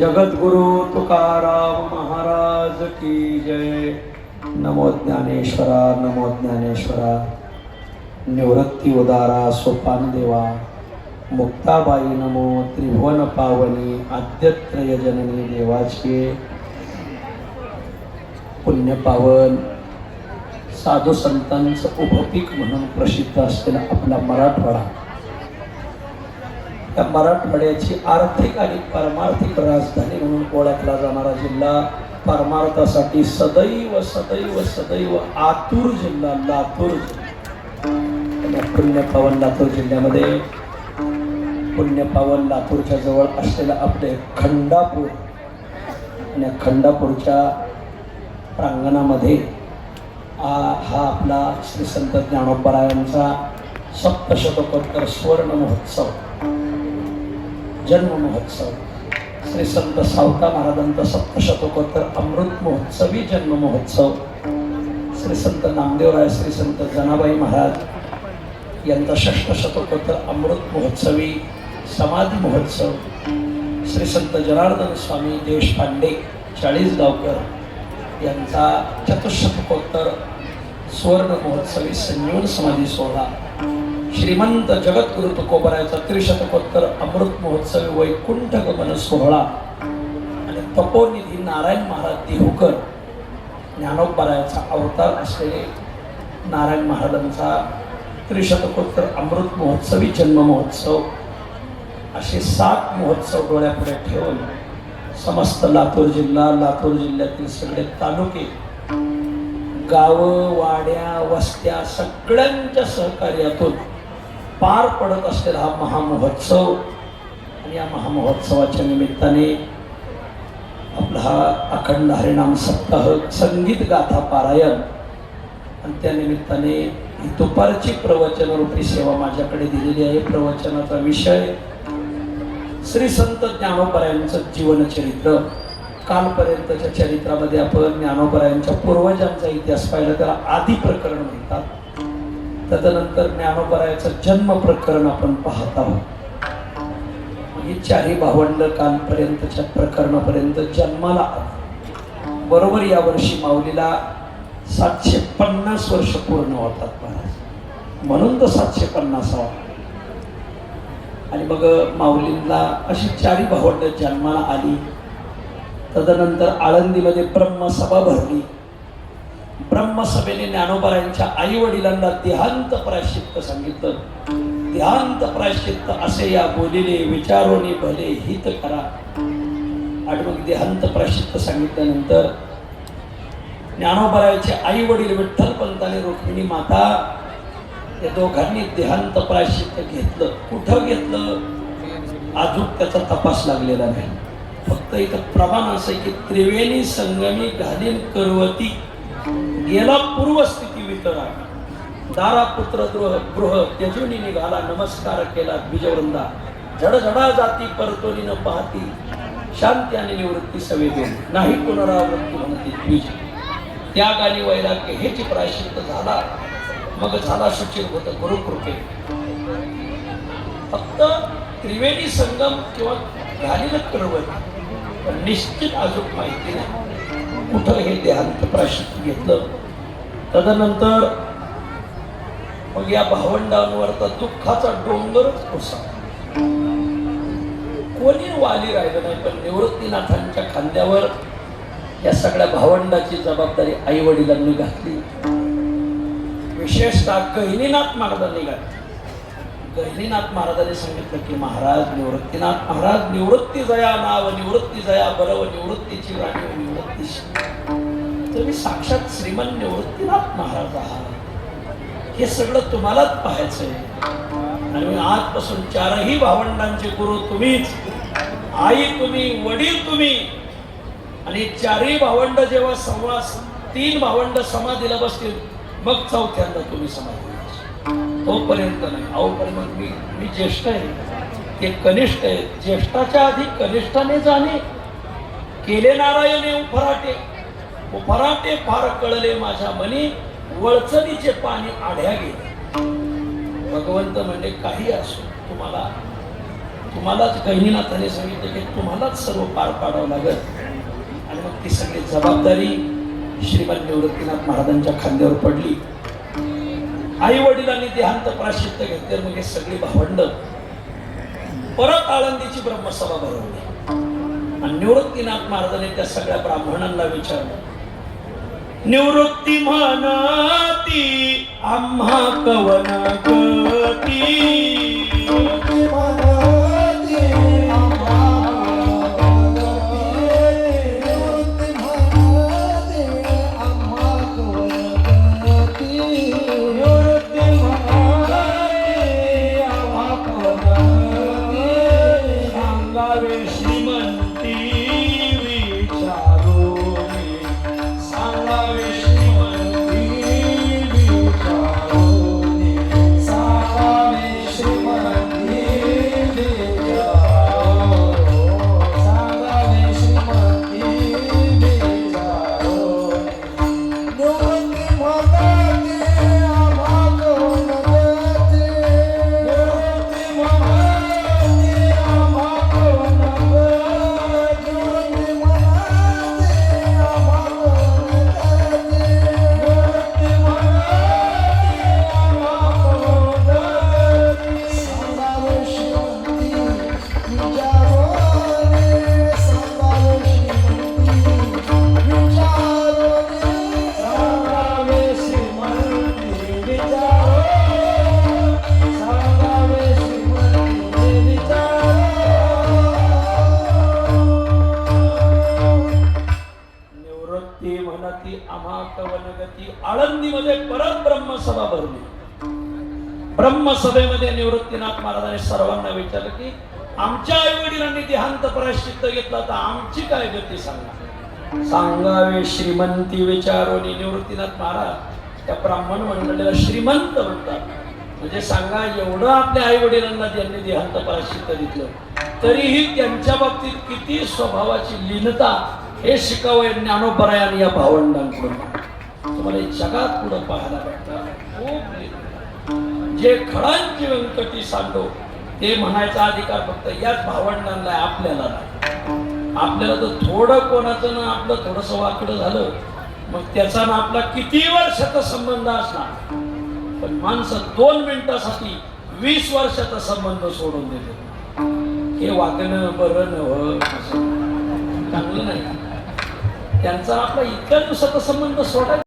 जगद्गुरु तुकाराम महाराज की जय। नमो ज्ञानेश्वरा, नमो ज्ञानेश्वरा। निवृत्ती उदारा सोपान देवा, मुक्ताबाई नमो त्रिभुवन पावनी आद्यत्रय जननी देवाचे पुण्य पावन साधू संतांचं उपपीक म्हणून प्रसिद्ध असलेला आपला मराठवाडा, त्या मराठवाड्याची आर्थिक आणि परमार्थिक राजधानी म्हणून ओळखला जाणारा जिल्हा, परमार्थासाठी सदैव सदैव सदैव आतुर जिल्हा लातूर जिल्हा। पुण्यपावन लातूर जिल्ह्यामध्ये पुण्यपावन लातूरच्या जवळ असलेला आपले खंडापूर, आणि खंडापूरच्या प्रांगणामध्ये हा आपला श्री संत ज्ञानोबरायांचा सप्तशतकोत्तर स्वर्ण महोत्सव, जन्म महोत्सव, श्री संत सावता महाराजांचा सप्तशतकोत्तर अमृत महोत्सवी जन्म महोत्सव, श्री संत नामदेवराय श्री संत जनाबाई महाराज यांचा षष्ठशतकोत्तर अमृत महोत्सवी समाधी महोत्सव, श्री संत जनार्दन स्वामी देशपांडे चाळीसगावकर यांचा चतुशतकोत्तर स्वर्ण महोत्सवी संजीवन समाधी सोहळा, श्रीमंत जगद्गुरु तुकोबरायाचा त्रिशतकोत्तर अमृत महोत्सवी वैकुंठ गमन सोहळा, आणि तपोनिधी नारायण महाराज देहूकर ज्ञानोबरायाचा अवतार असलेले नारायण महाराजांचा त्रिशतकोत्तर अमृत महोत्सवी जन्म महोत्सव, असे 7 महोत्सव डोळ्यापुढे ठेवून समस्त लातूर जिल्हा, लातूर जिल्ह्यातील सगळे तालुके, गावं, वाड्या, वस्त्या सगळ्यांच्या सहकार्यातून पार पडत असलेला हा महामहोत्सव, आणि या महामहोत्सवाच्या निमित्ताने आपला हा अखंड हरिनाम सप्ताह, संगीत गाथा पारायण, आणि त्या निमित्ताने ही दुपारची प्रवचनरूपी सेवा माझ्याकडे दिलेली आहे। प्रवचनाचा विषय श्री संत ज्ञानोबरायांचं जीवनचरित्र। कालपर्यंतच्या चरित्रामध्ये आपण ज्ञानोबरायांच्या पूर्वजांचा इतिहास पाहिला, त्याला आदी प्रकरण म्हणतात। तदनंतर ज्ञानोबरायाचं जन्म प्रकरण आपण पाहत आहोत। ही 4 भावंड कालपर्यंतच्या प्रकरणापर्यंत जन्माला आली। बरोबर या वर्षी माऊलीला 750 वर्ष पूर्ण होतात महाराज, म्हणून तर 750. आणि मग माऊलींना अशी 4 भावंड जन्माला आली। तदनंतर आळंदीमध्ये ब्रह्मसभा भरली। ब्रह्मसभेने ज्ञानोबरायांच्या आई वडिलांना देहांत प्रायश्चित्त सांगितलं। देहांत प्रायश्चित्त असे या बोलिले, विचारोनी भले हित करा। आणि मग देहांत प्रायश्चित्त सांगितल्यानंतर ज्ञानोबरायांचे आई वडील विठ्ठलपंत आणि रुक्मिणी माता या दोघांनी देहांत प्रायश्चित्त घेतलं। कुठं घेतलं अजून त्याचा तपास लागलेला नाही, फक्त इथं प्रमाण असं की त्रिवेणी संगमी घालीन करवती, गेला पूर्वस्थिती वितरा, दारा पुत्र गृह त्यजुनी निघाला, नमस्कार केला द्विजवृंदा, झडझडा जाती परतोनी न पाहती, शांती आणि निवृत्ती सवेदेन, नाही पुनरावृत्ती म्हणती द्विज, त्याग आणि वैराग्य हेच प्रायश्चित्त झाला, मग झाला शुचिर होत गुरुकृपे। फक्त त्रिवेणी संगम किंवा झालेलं प्रवृत्ती, पण निश्चित अजून माहिती नाही कुठं हे देहांत प्राश्चित्य घेतलं. तदनंतर मग या भावंडांवर तर दुःखाचा डोंगरच कोसळला. कोणी वाली राहिलं नाही, पण निवृत्तीनाथांच्या खांद्यावर या सगळ्या भावंडाची जबाबदारी आई वडिलांनी घातली. विशेषतः गहिनीनाथ महाराजांनी घातली. गहिनीनाथ महाराजांनी सांगितलं की महाराज निवृत्तीनाथ महाराज, निवृत्ती जया नाव निवृत्ती जया बरव निवृत्तीची राणी निवृत्तीशी, तुम्ही साक्षात श्रीमन निवृत्तीनाथ महाराज आहात. हे सगळं तुम्हालाच पाहायचंय. आणि आजपासून चारही भावंडांचे गुरु तुम्हीच, आई तुम्ही, वडील तुम्ही. आणि चारही भावंड जेव्हा तीन भावंड समाधीला बसतील मग चौथ्यांदा तुम्ही समाधी, तोपर्यंत नाही. अहो पण मग मी ज्येष्ठ आहे, ते कनिष्ठ आहे. ज्येष्ठाच्या आधी कनिष्ठाने जाणे, केले नारायणे उफराटे, उफराटे फार कळले माझ्या मनी, वळचणीचे पाणी आढ्या गेले. भगवंत म्हणजे काही असो, तुम्हालाच गहिनीनाथाने सांगितलं की तुम्हालाच सर्व पार पाडावं लागेल. आणि मग ती सगळी जबाबदारी श्रीमान निवृत्तीनाथ महाराजांच्या खांद्यावर पडली. आई वडिलांनी देहांत प्राश्चित्य घेतले. मग हे सगळी भावंड परत आळंदीची ब्रह्मसभा भरवली. आणि निवृत्तीनाथ महाराजांनी त्या सगळ्या ब्राह्मणांना विचारलं, निवृत्ती म्हणती आम्हा कवन गती, आळंदीमध्ये परत ब्रह्मसभा भरली. ब्रह्मसभेमध्ये निवृत्तीनाथ महाराजांनी सर्वांना विचारलं की आमच्या आई वडिलांनी देहांत प्रायश्चित्त घेतला तर आमची काय गती सांगा. सांगावे श्रीमंती विचारून. निवृत्तीनाथ महाराज त्या ब्राह्मण मंडळीला श्रीमंत म्हणतात. म्हणजे सांगा, एवढं आपल्या आई वडिलांना ज्यांनी देहांत प्रायश्चित्त घेतलं तरीही त्यांच्या बाबतीत किती स्वभावाची लीनता हे शिकावं ज्ञानोपरायण या भावंडांकडून तुम्हाला जगात पुढे पाहायला भेटतं. जे खडांची व्यंकटी सांडो ते म्हणायचा अधिकार फक्त याच भावंडांना, आपल्याला नाही. आपल्याला तर थोडं कोणाचं ना आपलं थोडंसं वाकडं झालं मग त्याचा ना आपला किती वर्षाचा संबंध असणार, पण माणसं 2 मिनिटासाठी 20 वर्षाचा संबंध सोडून देते. हे वागणं बरं नव्हतं, चांगलं नाही. त्यांचा आपला इतक्या दिवसाचा संबंध सोडायचा.